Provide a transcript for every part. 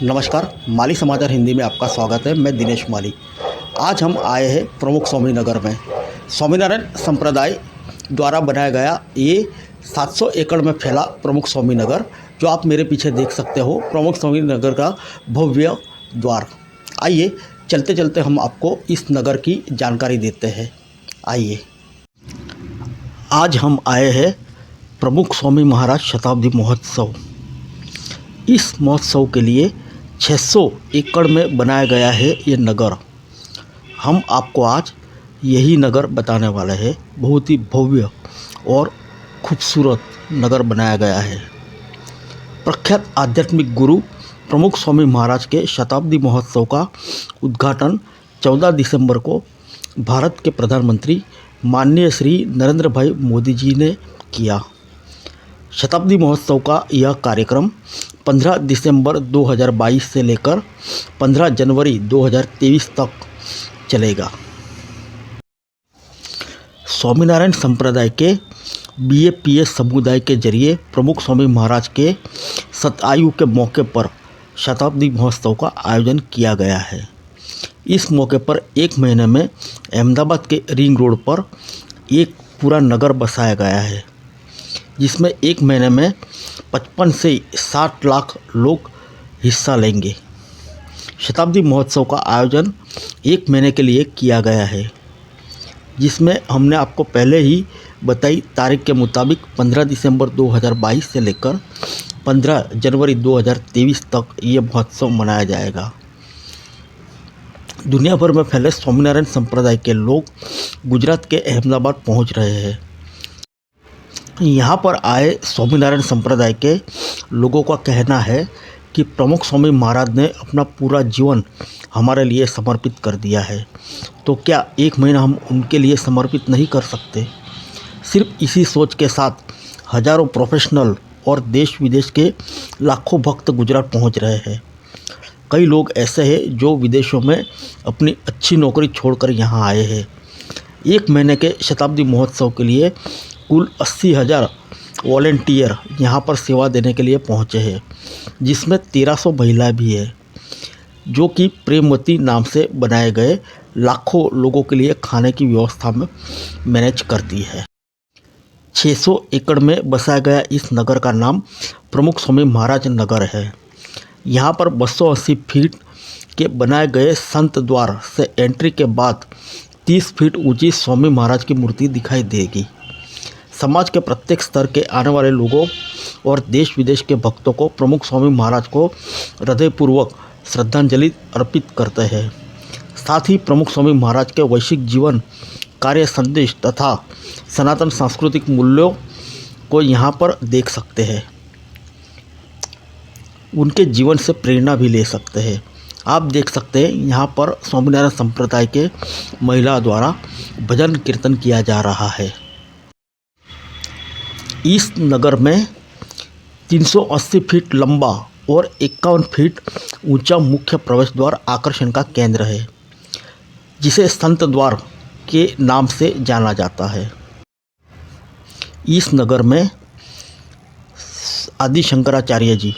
नमस्कार, माली समाचार हिंदी में आपका स्वागत है। मैं दिनेश माली। आज हम आए हैं प्रमुख स्वामी नगर में। स्वामीनारायण संप्रदाय द्वारा बनाया गया ये 700 एकड़ में फैला प्रमुख स्वामी नगर, जो आप मेरे पीछे देख सकते हो, प्रमुख स्वामी नगर का भव्य द्वार। आइए चलते चलते हम आपको इस नगर की जानकारी देते हैं। आइए, आज हम आए हैं प्रमुख स्वामी महाराज शताब्दी महोत्सव। इस महोत्सव के लिए 600 एकड़ में बनाया गया है ये नगर। हम आपको आज यही नगर बताने वाले हैं। बहुत ही भव्य और खूबसूरत नगर बनाया गया है। प्रख्यात आध्यात्मिक गुरु प्रमुख स्वामी महाराज के शताब्दी महोत्सव का उद्घाटन 14 दिसंबर को भारत के प्रधानमंत्री माननीय श्री नरेंद्र भाई मोदी जी ने किया। शताब्दी महोत्सव का यह कार्यक्रम 15 दिसंबर 2022 से लेकर 15 जनवरी 2023 तक चलेगा। स्वामीनारायण संप्रदाय के BAPS समुदाय के जरिए प्रमुख स्वामी महाराज के शतायु के मौके पर शताब्दी महोत्सव का आयोजन किया गया है। इस मौके पर एक महीने में अहमदाबाद के रिंग रोड पर एक पूरा नगर बसाया गया है, जिसमें एक महीने में 55 से 60 लाख लोग हिस्सा लेंगे। शताब्दी महोत्सव का आयोजन एक महीने के लिए किया गया है, जिसमें हमने आपको पहले ही बताई तारीख के मुताबिक 15 दिसंबर 2022 से लेकर 15 जनवरी 2023 तक ये महोत्सव मनाया जाएगा। दुनिया भर में फैले स्वामीनारायण संप्रदाय के लोग गुजरात के अहमदाबाद पहुंच रहे हैं। यहाँ पर आए स्वामीनारायण संप्रदाय के लोगों का कहना है कि प्रमुख स्वामी महाराज ने अपना पूरा जीवन हमारे लिए समर्पित कर दिया है, तो क्या एक महीना हम उनके लिए समर्पित नहीं कर सकते। सिर्फ इसी सोच के साथ हजारों प्रोफेशनल और देश विदेश के लाखों भक्त गुजरात पहुँच रहे हैं। कई लोग ऐसे हैं जो विदेशों में अपनी अच्छी नौकरी छोड़कर यहाँ आए हैं। एक महीने के शताब्दी महोत्सव के लिए कुल 80,000 वॉलेंटियर यहाँ पर सेवा देने के लिए पहुँचे हैं, जिसमें 1300 महिलाएं भी हैं, जो कि प्रेमवती नाम से बनाए गए लाखों लोगों के लिए खाने की व्यवस्था में मैनेज करती है। 600 एकड़ में बसाया गया इस नगर का नाम प्रमुख स्वामी महाराज नगर है। यहाँ पर 280 फीट के बनाए गए संत द्वार से एंट्री के बाद 30 फीट ऊंची स्वामी महाराज की मूर्ति दिखाई देगी। समाज के प्रत्येक स्तर के आने वाले लोगों और देश विदेश के भक्तों को प्रमुख स्वामी महाराज को हृदयपूर्वक श्रद्धांजलि अर्पित करते हैं। साथ ही प्रमुख स्वामी महाराज के वैश्विक जीवन, कार्य, संदेश तथा सनातन सांस्कृतिक मूल्यों को यहाँ पर देख सकते हैं। उनके जीवन से प्रेरणा भी ले सकते हैं। आप देख सकते हैं यहाँ पर स्वामीनारायण संप्रदाय के महिला द्वारा भजन कीर्तन किया जा रहा है। इस नगर में 380 फीट लंबा और 51 फीट ऊंचा मुख्य प्रवेश द्वार आकर्षण का केंद्र है, जिसे संत द्वार के नाम से जाना जाता है। इस नगर में आदि शंकराचार्य जी,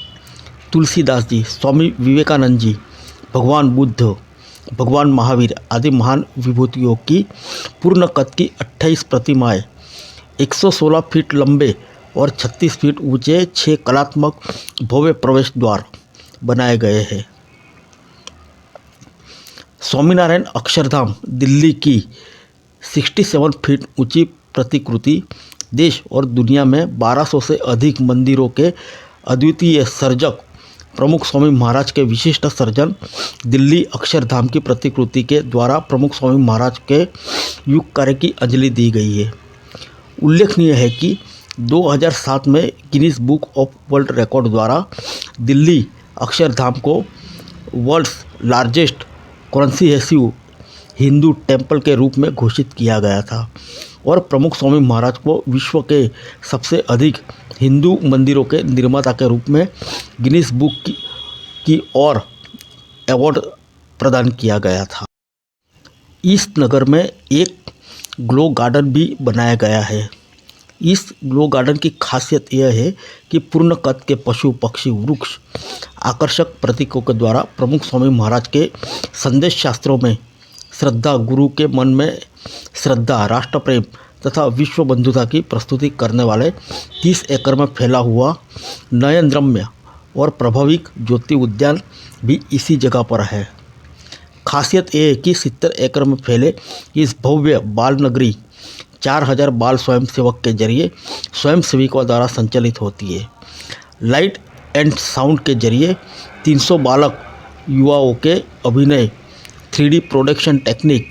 तुलसीदास जी, स्वामी विवेकानंद जी, भगवान बुद्ध, भगवान महावीर आदि महान विभूतियों की पूर्ण कद की 28 प्रतिमाएं, 116 फीट लंबे और 36 फीट ऊंचे 6 कलात्मक भव्य प्रवेश द्वार बनाए गए हैं। स्वामीनारायण अक्षरधाम दिल्ली की 67 फीट ऊंची प्रतिकृति देश और दुनिया में 1200 से अधिक मंदिरों के अद्वितीय सर्जक प्रमुख स्वामी महाराज के विशिष्ट सर्जन दिल्ली अक्षरधाम की प्रतिकृति के द्वारा प्रमुख स्वामी महाराज के युग कार्य की अंजलि दी गई है। उल्लेखनीय है कि 2007 में Guinness book of world record द्वारा दिल्ली अक्षरधाम को वर्ल्ड्स लार्जेस्ट कॉन्प्रिहेंसिव हिंदू टेम्पल के रूप में घोषित किया गया था और प्रमुख स्वामी महाराज को विश्व के सबसे अधिक हिंदू मंदिरों के निर्माता के रूप में गिनीज बुक की ओर अवार्ड प्रदान किया गया था। इस नगर में एक ग्लो गार्डन भी बनाया गया है। इस ग्लो गार्डन की खासियत यह है कि पूर्ण कद के पशु पक्षी वृक्ष आकर्षक प्रतीकों के द्वारा प्रमुख स्वामी महाराज के संदेश शास्त्रों में श्रद्धा, गुरु के मन में श्रद्धा, राष्ट्र प्रेम तथा विश्व बंधुता की प्रस्तुति करने वाले 30 एकड़ में फैला हुआ नयनरम्य और प्रभाविक ज्योति उद्यान भी इसी जगह पर है। खासियत ये है कि 70 एकड़ में फैले इस भव्य बाल नगरी 4000 बाल स्वयंसेवक के जरिए स्वयंसेविकों द्वारा संचालित होती है। लाइट एंड साउंड के जरिए 300 बालक युवाओं के अभिनय, 3D प्रोडक्शन टेक्निक,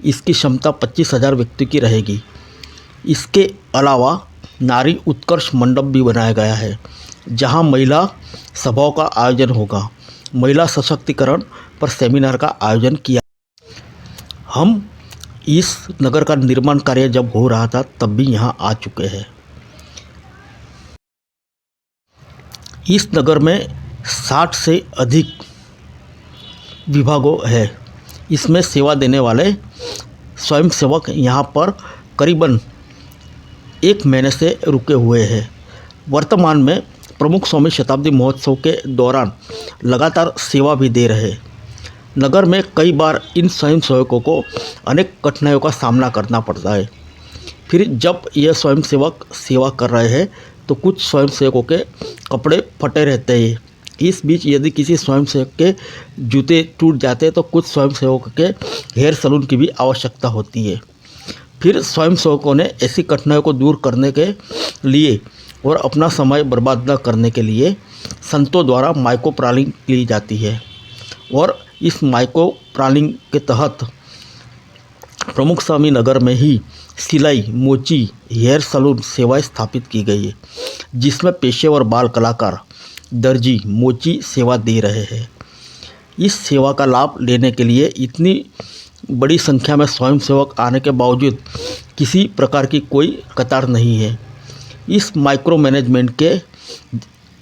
इसकी क्षमता 25,000 व्यक्ति की रहेगी। इसके अलावा नारी उत्कर्ष मंडप भी बनाया गया है, जहां महिला सभाओं का आयोजन होगा। महिला सशक्तिकरण पर सेमिनार का आयोजन किया। हम इस नगर का निर्माण कार्य जब हो रहा था तब भी यहाँ आ चुके हैं। इस नगर में 60 से अधिक विभागों है। इसमें सेवा देने वाले स्वयंसेवक यहाँ पर करीबन 1 महीने से रुके हुए हैं। वर्तमान में प्रमुख स्वामी शताब्दी महोत्सव के दौरान लगातार सेवा भी दे रहे हैं। नगर में कई बार इन स्वयंसेवकों को अनेक कठिनाइयों का सामना करना पड़ता है। फिर जब यह स्वयंसेवक सेवा कर रहे हैं तो कुछ स्वयंसेवकों के कपड़े फटे रहते हैं। इस बीच यदि किसी स्वयंसेवक के जूते टूट जाते हैं तो कुछ स्वयंसेवकों के हेयर सैलून की भी आवश्यकता होती है। फिर स्वयंसेवकों ने ऐसी कठिनाइयों को दूर करने के लिए और अपना समय बर्बाद न करने के लिए संतों द्वारा माइक्रो प्लानिंग की जाती है और इस माइक्रो प्लानिंग के तहत प्रमुख स्वामी नगर में ही सिलाई, मोची, हेयर सैलून सेवाएं स्थापित की गई है, जिसमें पेशेवर बाल कलाकार, दर्जी, मोची सेवा दे रहे हैं। इस सेवा का लाभ लेने के लिए इतनी बड़ी संख्या में स्वयंसेवक आने के बावजूद किसी प्रकार की कोई कतार नहीं है। इस माइक्रो मैनेजमेंट के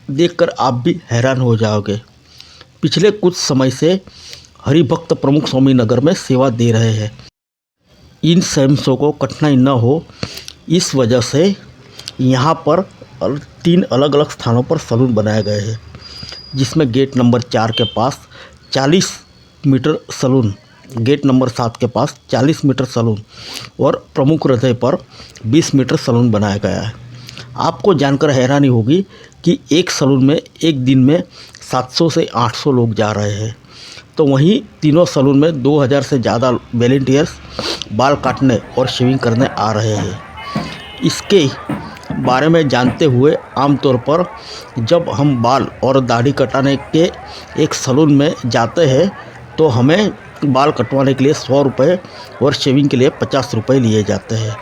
देखकर आप भी हैरान हो जाओगे। पिछले कुछ समय से हरिभक्त प्रमुख स्वामी नगर में सेवा दे रहे हैं। इन स्वयंसेवकों को कठिनाई न हो, इस वजह से यहाँ पर 3 अलग अलग स्थानों पर सैलून बनाए गए हैं, जिसमें गेट नंबर 4 के पास 40 मीटर सैलून, गेट नंबर 7 के पास 40 मीटर सैलून और प्रमुख हृदय पर 20 मीटर सैलून बनाया गया है। आपको जानकर हैरानी होगी कि एक सैलून में एक दिन में 700 से 800 लोग जा रहे हैं। तो वहीं तीनों सैलून में 2000 से ज़्यादा वॉलंटियर्स बाल काटने और शेविंग करने आ रहे हैं। इसके बारे में जानते हुए आमतौर पर जब हम बाल और दाढ़ी कटाने के एक सैलून में जाते हैं तो हमें बाल कटवाने के लिए 100 रुपये और शेविंग के लिए 50 रुपये लिए जाते हैं,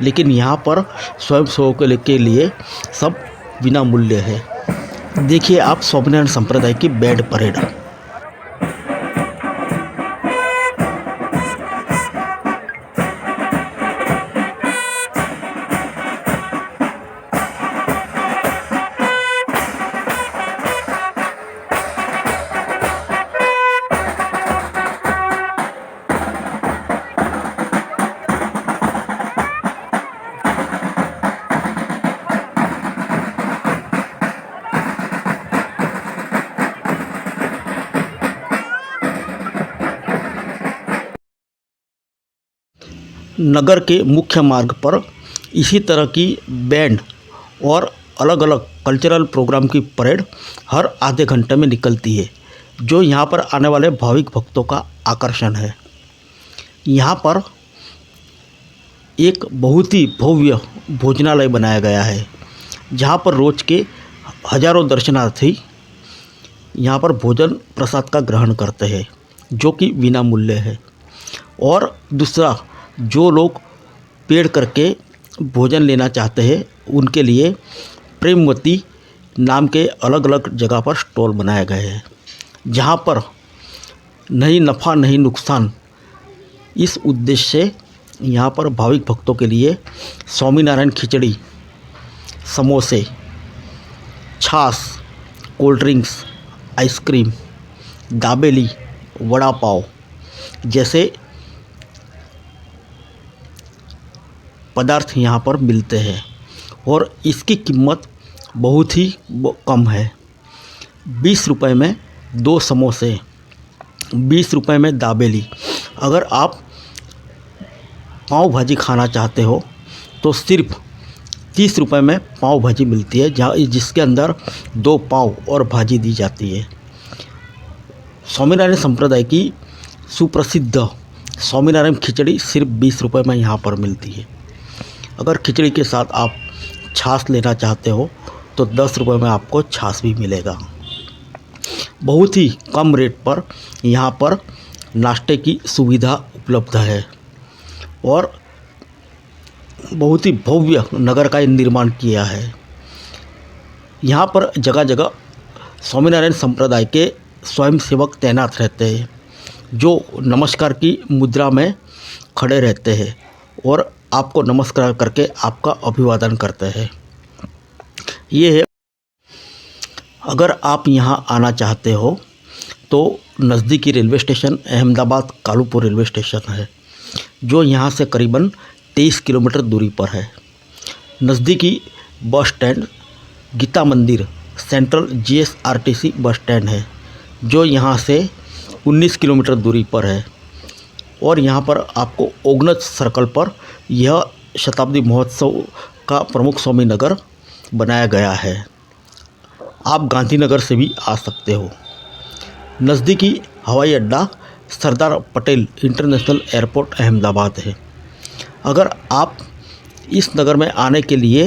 लेकिन यहाँ पर स्वयंसेवकों के लिए सब बिना मूल्य है। देखिए आप स्वामीनारायण संप्रदाय की बैंड परेड। नगर के मुख्य मार्ग पर इसी तरह की बैंड और अलग अलग कल्चरल प्रोग्राम की परेड हर आधे घंटे में निकलती है, जो यहाँ पर आने वाले भाविक भक्तों का आकर्षण है। यहाँ पर एक बहुत ही भव्य भोजनालय बनाया गया है, जहाँ पर रोज के हजारों दर्शनार्थी यहाँ पर भोजन प्रसाद का ग्रहण करते हैं, जो कि बिना मूल्य है। और दूसरा, जो लोग पेड़ करके भोजन लेना चाहते हैं उनके लिए प्रेमवती नाम के अलग अलग जगह पर स्टॉल बनाए गए हैं, जहां पर नहीं नफ़ा नहीं नुकसान, इस उद्देश्य से यहाँ पर भाविक भक्तों के लिए स्वामीनारायण खिचड़ी, समोसे, छाछ, cold drinks, ice cream, dabeli, vada pav जैसे पदार्थ यहाँ पर मिलते हैं। और इसकी कीमत बहुत ही कम है। 20 रुपये में 2 समोसे, 20 रुपये में दाबेली। अगर आप पाव भाजी खाना चाहते हो तो सिर्फ 30 रुपये में पाव भाजी मिलती है, जिसके अंदर 2 पाव और भाजी दी जाती है। स्वामीनारायण संप्रदाय की सुप्रसिद्ध स्वामीनारायण खिचड़ी सिर्फ 20 रुपये में यहाँ पर मिलती है। अगर खिचड़ी के साथ आप छाछ लेना चाहते हो तो 10 रुपये में आपको छाछ भी मिलेगा। बहुत ही कम रेट पर यहाँ पर नाश्ते की सुविधा उपलब्ध है और बहुत ही भव्य नगर का निर्माण किया है। यहाँ पर जगह जगह स्वामीनारायण संप्रदाय के स्वयंसेवक तैनात रहते हैं, जो नमस्कार की मुद्रा में खड़े रहते हैं और आपको नमस्कार करके आपका अभिवादन करते हैं। ये है, अगर आप यहाँ आना चाहते हो तो नज़दीकी railway station Ahmedabad Kalupur railway station है, जो यहाँ से करीबन 23 किलोमीटर दूरी पर है। नज़दीकी बस स्टैंड गीता मंदिर सेंट्रल GSRTC बस स्टैंड है, जो यहाँ से 19 किलोमीटर दूरी पर है। और यहाँ पर आपको ओगनच सर्कल पर यह शताब्दी महोत्सव का प्रमुख स्वामी नगर बनाया गया है। आप गांधीनगर से भी आ सकते हो। नज़दीकी हवाई अड्डा सरदार पटेल इंटरनेशनल एयरपोर्ट अहमदाबाद है। अगर आप इस नगर में आने के लिए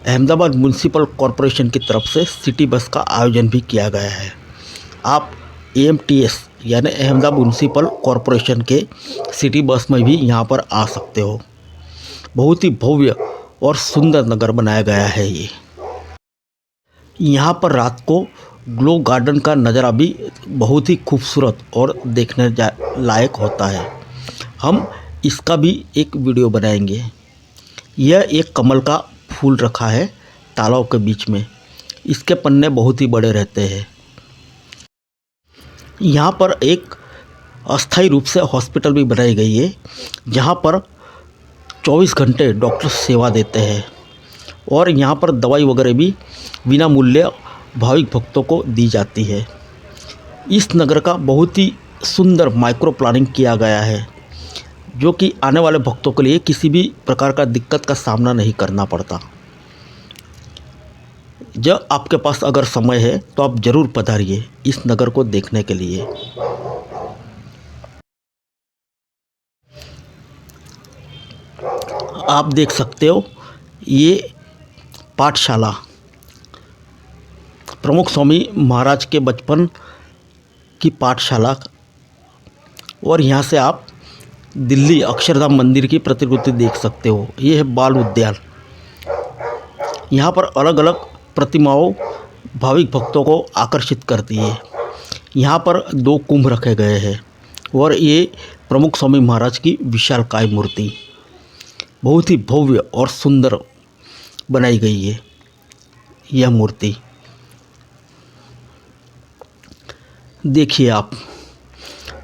अहमदाबाद म्यूनिसिपल कॉरपोरेशन की तरफ से सिटी बस का आयोजन भी किया गया है। आप AMTS यानी अहमदाबाद म्यूनिसिपल कॉरपोरेशन के सिटी बस में भी यहाँ पर आ सकते हो। बहुत ही भव्य और सुंदर नगर बनाया गया है ये। यहाँ पर रात को ग्लो गार्डन का नज़ारा भी बहुत ही खूबसूरत और देखने लायक होता है। हम इसका भी एक वीडियो बनाएंगे। यह एक कमल का फूल रखा है तालाब के बीच में। इसके पन्ने बहुत ही बड़े रहते हैं। यहाँ पर एक अस्थायी रूप से हॉस्पिटल भी बनाई गई है, जहाँ पर 24 घंटे डॉक्टर सेवा देते हैं और यहाँ पर दवाई वगैरह भी बिना मूल्य भाविक भक्तों को दी जाती है। इस नगर का बहुत ही सुंदर माइक्रो प्लानिंग किया गया है, जो कि आने वाले भक्तों के लिए किसी भी प्रकार का दिक्कत का सामना नहीं करना पड़ता। जब आपके पास अगर समय है तो आप ज़रूर पधारिए इस नगर को देखने के लिए। आप देख सकते हो, ये पाठशाला प्रमुख स्वामी महाराज के बचपन की पाठशाला, और यहाँ से आप दिल्ली अक्षरधाम मंदिर की प्रतिकृति देख सकते हो। ये है बाल उद्यान। यहाँ पर अलग अलग प्रतिमाओं भाविक भक्तों को आकर्षित करती है। यहाँ पर 2 कुंभ रखे गए हैं और ये प्रमुख स्वामी महाराज की विशालकाय मूर्ति बहुत ही भव्य और सुंदर बनाई गई है। यह मूर्ति देखिए आप,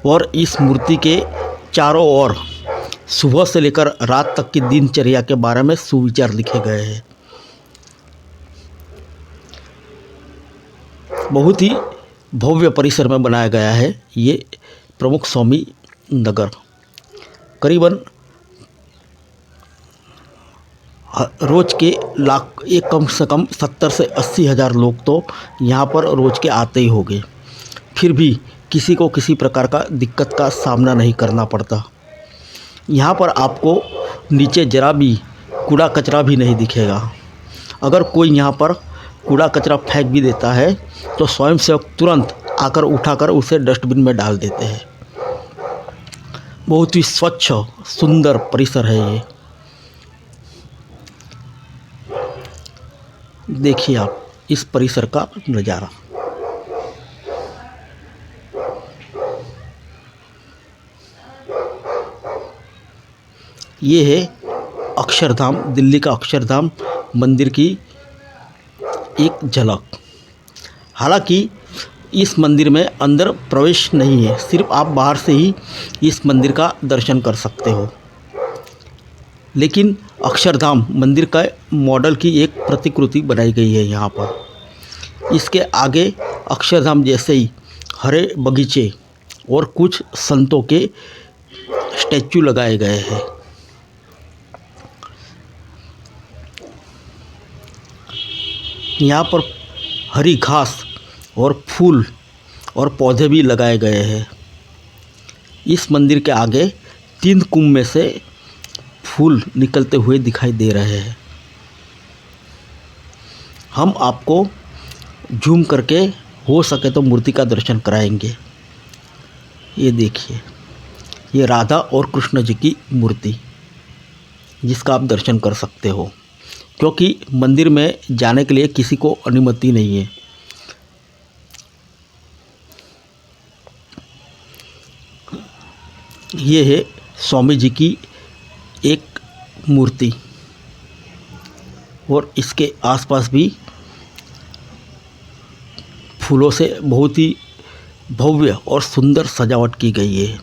और इस मूर्ति के चारों ओर सुबह से लेकर रात तक की दिनचर्या के बारे में सुविचार लिखे गए हैं। बहुत ही भव्य परिसर में बनाया गया है ये प्रमुख स्वामी नगर। करीबन रोज़ के कम से कम 70 से 80 हज़ार लोग तो यहाँ पर रोज़ के आते ही होंगे। फिर भी किसी को किसी प्रकार का दिक्कत का सामना नहीं करना पड़ता। यहाँ पर आपको नीचे जरा भी कूड़ा कचरा भी नहीं दिखेगा। अगर कोई यहाँ पर कूड़ा कचरा फेंक भी देता है तो स्वयंसेवक तुरंत आकर उठाकर उसे डस्टबिन में डाल देते हैं। बहुत ही स्वच्छ सुंदर परिसर है ये। देखिए आप इस परिसर का नज़ारा। ये है अक्षरधाम, दिल्ली का अक्षरधाम मंदिर की एक झलक। हालांकि इस मंदिर में अंदर प्रवेश नहीं है, सिर्फ आप बाहर से ही इस मंदिर का दर्शन कर सकते हो। लेकिन अक्षरधाम मंदिर का मॉडल की एक प्रतिकृति बनाई गई है यहाँ पर। इसके आगे अक्षरधाम जैसे ही हरे बगीचे और कुछ संतों के स्टैचू लगाए गए हैं। यहाँ पर हरी घास और फूल और पौधे भी लगाए गए हैं। इस मंदिर के आगे 3 कुंभ में से फूल निकलते हुए दिखाई दे रहे हैं। हम आपको जूम करके हो सके तो मूर्ति का दर्शन कराएंगे। ये देखिए, ये राधा और कृष्ण जी की मूर्ति, जिसका आप दर्शन कर सकते हो, क्योंकि मंदिर में जाने के लिए किसी को अनुमति नहीं है। ये है स्वामी जी की एक मूर्ति और इसके आसपास भी फूलों से बहुत ही भव्य और सुंदर सजावट की गई है।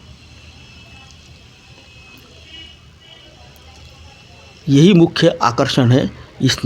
यही मुख्य आकर्षण है इस